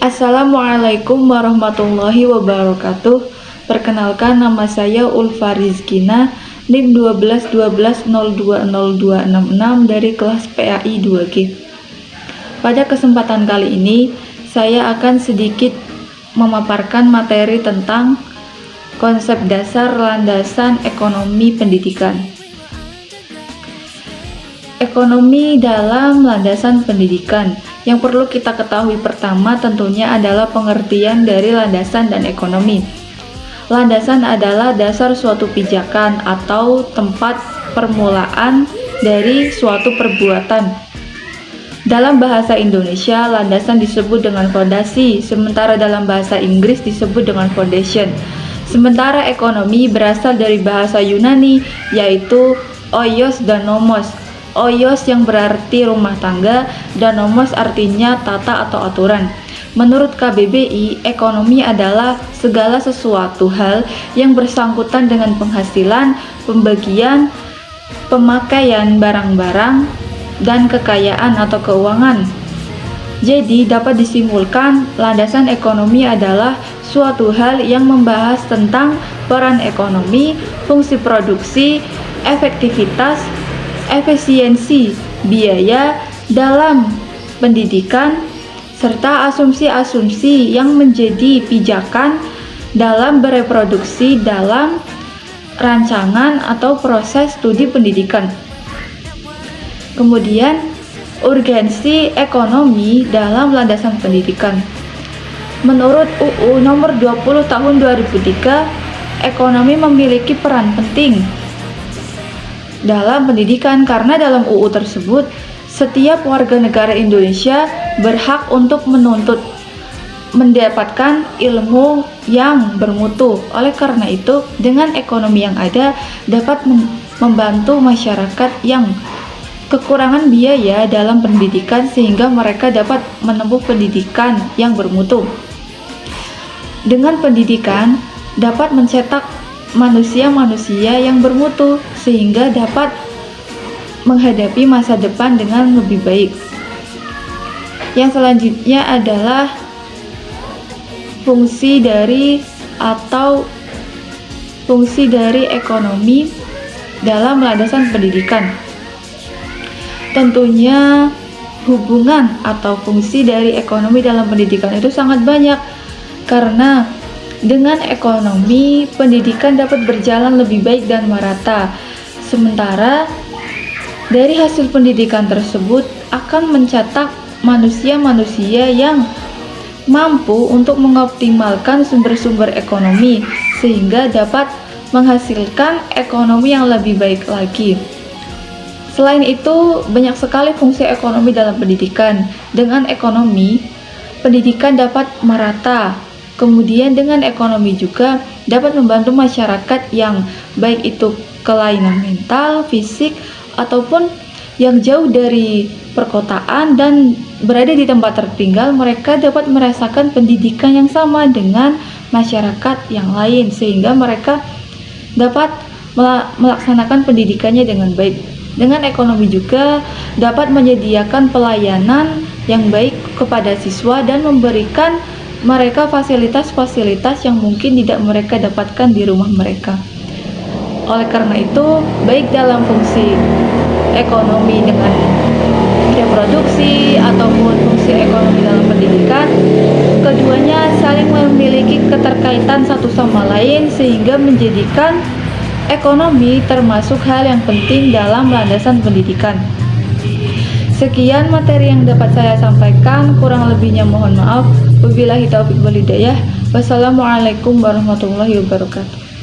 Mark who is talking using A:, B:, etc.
A: Assalamualaikum warahmatullahi wabarakatuh. Perkenalkan, nama saya Ulfa Rizkina, NIM 1212020266 dari kelas PAI 2G. Pada kesempatan kali ini, saya akan sedikit memaparkan materi tentang konsep dasar landasan ekonomi pendidikan. Ekonomi dalam landasan pendidikan. Yang perlu kita ketahui pertama tentunya adalah pengertian dari landasan dan ekonomi. Landasan adalah dasar suatu pijakan atau tempat permulaan dari suatu perbuatan. Dalam bahasa Indonesia, landasan disebut dengan fondasi, sementara dalam bahasa Inggris disebut dengan foundation. Sementara ekonomi berasal dari bahasa Yunani, yaitu oios dan nomos. Oios yang berarti rumah tangga dan nomos artinya tata atau aturan. Menurut KBBI, ekonomi adalah segala sesuatu hal yang bersangkutan dengan penghasilan, pembagian, pemakaian barang-barang, dan kekayaan atau keuangan. Jadi dapat disimpulkan, landasan ekonomi adalah suatu hal yang membahas tentang peran ekonomi, fungsi produksi, efektivitas, efisiensi biaya dalam pendidikan, serta asumsi-asumsi yang menjadi pijakan dalam bereproduksi dalam rancangan atau proses studi pendidikan. Kemudian, urgensi ekonomi dalam landasan pendidikan. Menurut UU nomor 20 tahun 2003, ekonomi memiliki peran penting dalam pendidikan karena dalam UU tersebut setiap warga negara Indonesia berhak untuk mendapatkan ilmu yang bermutu. Oleh karena itu, dengan ekonomi yang ada dapat membantu masyarakat yang kekurangan biaya dalam pendidikan sehingga mereka dapat menempuh pendidikan yang bermutu. Dengan pendidikan dapat mencetak manusia-manusia yang bermutu sehingga dapat menghadapi masa depan dengan lebih baik. Yang selanjutnya adalah fungsi dari ekonomi dalam landasan pendidikan. Tentunya hubungan atau fungsi dari ekonomi dalam pendidikan itu sangat banyak karena dengan ekonomi, pendidikan dapat berjalan lebih baik dan merata. Sementara dari hasil pendidikan tersebut akan mencetak manusia-manusia yang mampu untuk mengoptimalkan sumber-sumber ekonomi sehingga dapat menghasilkan ekonomi yang lebih baik lagi. Selain itu, banyak sekali fungsi ekonomi dalam pendidikan. Dengan ekonomi, pendidikan dapat merata. Kemudian dengan ekonomi juga dapat membantu masyarakat yang baik itu kelainan mental, fisik, ataupun yang jauh dari perkotaan dan berada di tempat tertinggal, mereka dapat merasakan pendidikan yang sama dengan masyarakat yang lain sehingga mereka dapat melaksanakan pendidikannya dengan baik. Dengan ekonomi juga dapat menyediakan pelayanan yang baik kepada siswa dan memberikan mereka fasilitas-fasilitas yang mungkin tidak mereka dapatkan di rumah mereka. Oleh karena itu, baik dalam fungsi ekonomi dengan reproduksi ataupun fungsi ekonomi dalam pendidikan, keduanya saling memiliki keterkaitan satu sama lain sehingga menjadikan ekonomi termasuk hal yang penting dalam landasan pendidikan. Sekian materi yang dapat saya sampaikan, kurang lebihnya mohon maaf. Wabillahi taufiq wal hidayah. Wassalamualaikum warahmatullahi wabarakatuh.